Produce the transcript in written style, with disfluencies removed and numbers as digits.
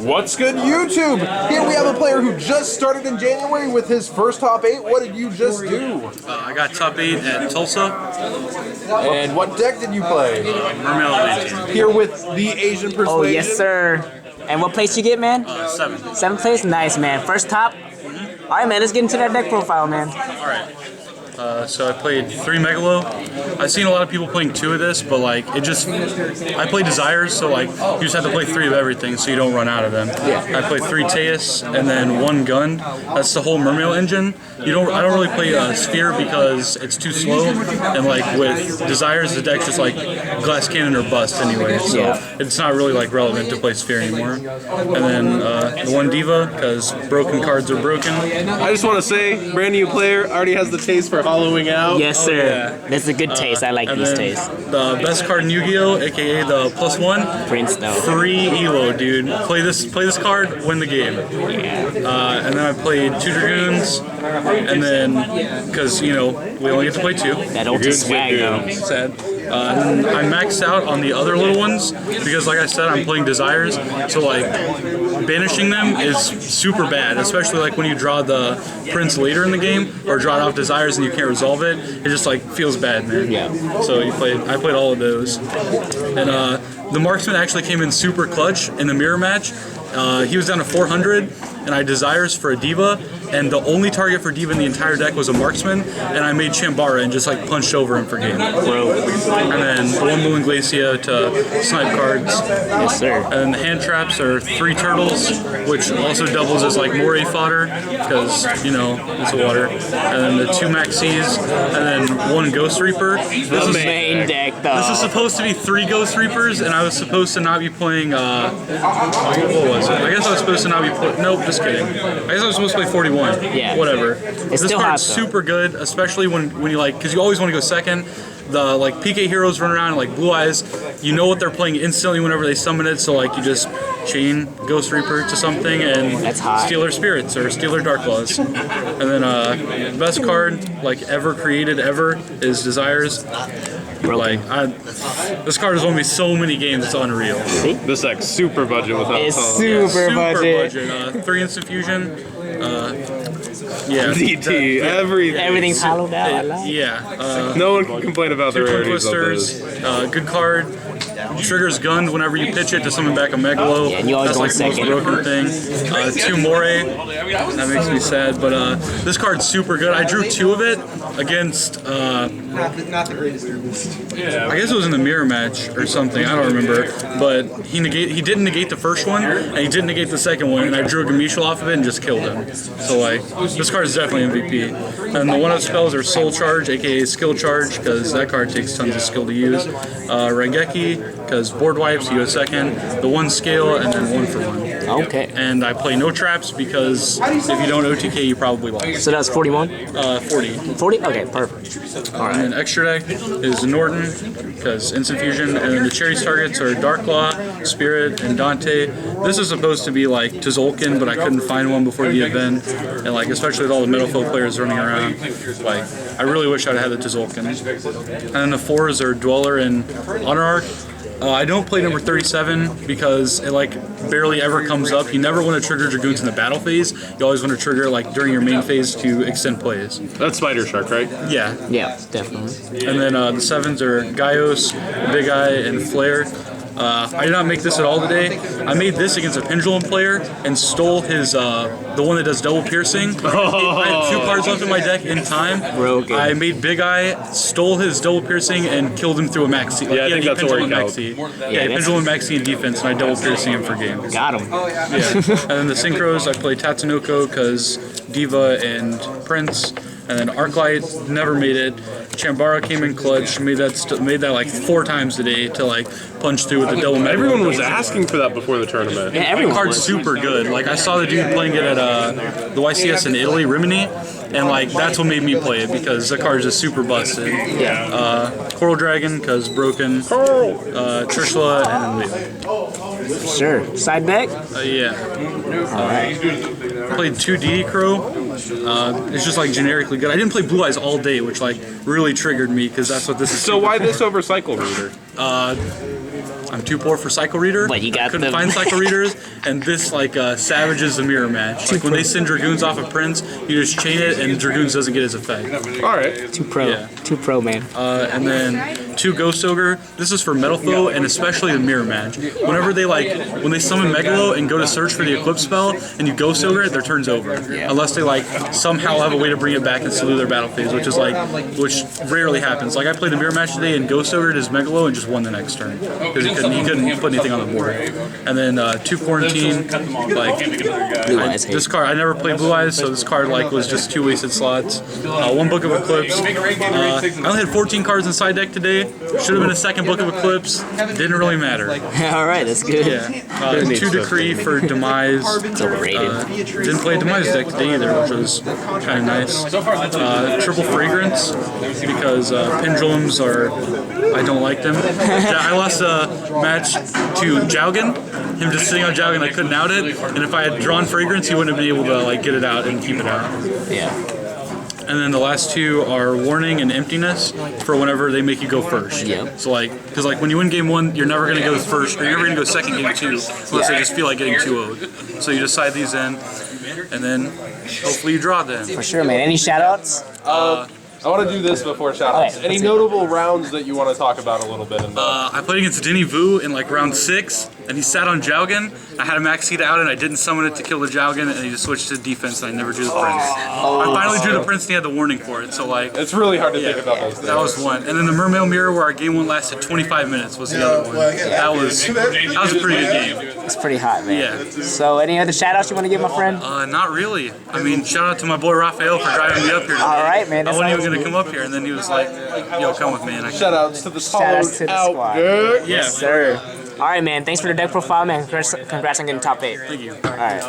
What's good, YouTube? Here we have a player who just started in January with his first top 8. What did you just do? I got top 8 at Tulsa. And what deck did you play? Mermail Atlanteans. Here with the Asian Persuasion. Oh, yes, sir. And what place you get, man? 7. 7th place? Nice, man. First top? Alright, man, let's get into that deck profile, man. Alright. So I played 3 Megalo. I've seen a lot of people playing 2 of this, but like I play Desires, so like you just have to play 3 of everything so you don't run out of them. Yeah. I played 3 Teus and then 1 Gun. That's the whole Mermail engine. I don't really play Sphere because it's too slow, and like with Desires the deck's just like Glass Cannon or Bust anyway, so it's not really like relevant to play Sphere anymore. And then the 1 Diva because broken cards are broken. I just want to say, brand new player already has the taste for hollowing out. Yes, sir. That's a good taste. I like these tastes. The best card in Yugioh, aka the +1. Prince, though. Free Elo, dude. Play this card, win the game. Yeah. And then I played 2 Dragoons, and then because we only get to play 2. That ultra swag, though. Sad. And I maxed out on the other little ones because, like I said, I'm playing Desires, so like banishing them is super bad, especially like when you draw the Prince later in the game or draw it off Desires and you can't resolve it. It just like feels bad, man. Yeah. So I played all of those, and the Marksman actually came in super clutch in the mirror match. He was down to 400, and I Desires for a Diva, and the only target for Diva in the entire deck was a Marksman, and I made Chambara and just like punched over him for game. And then the 1 Blue Glacia to snipe cards. Yes, sir. And the hand traps are 3 Turtles, which also doubles as like Moray fodder, because, it's water. And then the 2 Maxis, and then 1 Ghost Reaper. The main deck, though. This is supposed to be 3 Ghost Reapers, and I was supposed to not be playing, what was it? I guess I was supposed to not be playing, nope, just kidding. I guess I was supposed to play 41. Yeah. Whatever. It's this still card's hot, though. super good, especially when you like, because you always want to go second. The like PK heroes run around like Blue Eyes, you know what they're playing instantly whenever they summon it, so like you just chain Ghost Reaper to something and steal their spirits or steal their Dark Claws. And then best card like ever created ever is Desires. Like this card has won me so many games, it's unreal. See? This deck's super budget without It's super budget. 3 instant fusion. Yeah. DT, everything. Everything's hollowed out. I like it. Yeah. No one can complain about the 2 Twin rarities of Twisters. this. Good card. Triggers gunned whenever you pitch it to summon back a Megalo. Yeah, and you always That's go like the most broken thing. 2 Moray. That makes me sad, but this card's super good. I drew 2 of it against. Not the greatest. I guess it was in the mirror match or something. I don't remember. But he didn't negate the first one, and he didn't negate the second one, and I drew a Gamishal off of it and just killed him. So like, this card is definitely MVP. And the 1-up spells are Soul Charge, aka Skill Charge, because that card takes tons of skill to use. Rengeki, because board wipes, you go second. The 1 scale, and then 1 for 1. Okay. And I play no traps because if you don't OTK, you probably lost. So that's 41? 40. 40? Okay, perfect. All right. And then extra deck is Norton, because instant fusion, and then the Cherry's targets are Darklaw, Spirit, and Dante. This is supposed to be like Tzolk'in, but I couldn't find one before the event, and like especially with all the Metal Folk players running around, like I really wish I'd had the Tzolk'in. And then the 4s are Dweller and Honor Arc. I don't play number 37 because it like barely ever comes up. You never want to trigger Dragoons in the battle phase. You always want to trigger like during your main phase to extend plays. That's Spider Shark, right? Yeah. Yeah, definitely. And then the 7s are Gaios, Big Eye, and Flare. I did not make this at all today. I made this against a Pendulum player and stole his, the one that does double piercing. I had 2 cards left in my deck in time. Broken. I made Big Eye, stole his double piercing, and killed him through a maxi. Yeah, I think that's where he maxi. Yeah, Pendulum maxi in defense, and I double piercing him for game. Got him. Yeah. And then the Synchros, I played Tatsunoko because Diva and Prince. And then Arclight never made it. Chambara came in clutch, made that like 4 times today to like punch through with the double. Everyone was asking for that before the tournament. Yeah, everyone Card's was. super good. Like I saw the dude playing it at the YCS in Italy, Rimini, and like that's what made me play it because the card's just super busted. Yeah. Coral Dragon because broken. Trishula and Leo. Sure. Side deck? Yeah. All right. Played 2 DD Crow. It's just like generically good. I didn't play Blue Eyes all day, which like really triggered me because that's what this is. So why this over Cycle Reader? I'm too poor for Cycle Reader. But you got couldn't find Cycle Readers, and this like savages the mirror match. Like when they send Dragoons off of Prince, you just chain it, and Dragoons doesn't get his effect. All right. Too pro. Yeah. Too pro, man. And then 2 Ghost Ogre. This is for Metal Foe and especially the mirror match. Whenever they when they summon Megalo and go to search for the Eclipse spell, and you Ghost Ogre it, their turn's over. Unless they somehow have a way to bring it back and salute their battle phase, which rarely happens. Like I played a mirror match today and Ghost Ogre'd his Megalo and just won the next turn because he couldn't put anything on the board. And then 2 Quarantine. This card I never played Blue Eyes, so this card was just 2 wasted slots. 1 Book of Eclipse. I only had 14 cards in side deck today. Should have been a 2nd Book of Eclipse. Didn't really matter. All right, that's good. Yeah. 2 Decree for Demise. It's overrated. Didn't play a Demise deck today either, which was kind of nice. Triple Fragrance because Pendulums I don't like them. I lost a match to Jowgen. Him just sitting on Jowgen, I couldn't out it. And if I had drawn Fragrance, he wouldn't have been able to get it out and keep it out. Yeah. And then the last 2 are Warning and Emptiness for whenever they make you go first. Yeah. So because when you win game 1, you're never going to go first, or you're never going to go second game 2, unless they just feel like getting 2-0'd. So you just side these in, and then hopefully you draw them. For sure, man. Any shoutouts? I want to do this before shoutouts. Okay, Any notable rounds that you want to talk about a little bit? I played against Denny Vu in round 6, and he sat on Jowgen. I had a Max Seed out, and I didn't summon it to kill the Jowgen, and he just switched to defense, and I never drew the Prince. I finally drew the Prince, and he had the warning for it, so it's really hard to think about those things. That was one. And then the Mermail Mirror, where our game 1 lasted 25 minutes, was the other one. That was a pretty good game. It's pretty hot, man. Yeah. So, any other shoutouts you want to give, my friend? Not really. I mean, shout out to my boy Raphael for driving me up here today. All right, man. I wasn't even going to come up here, and then he was like, yo, come with me. And Shoutouts to the Shoutouts to the squad. Yeah. Yes, sir. All right, man. Thanks for the deck profile, man. Congrats on getting top 8. Thank you. All right.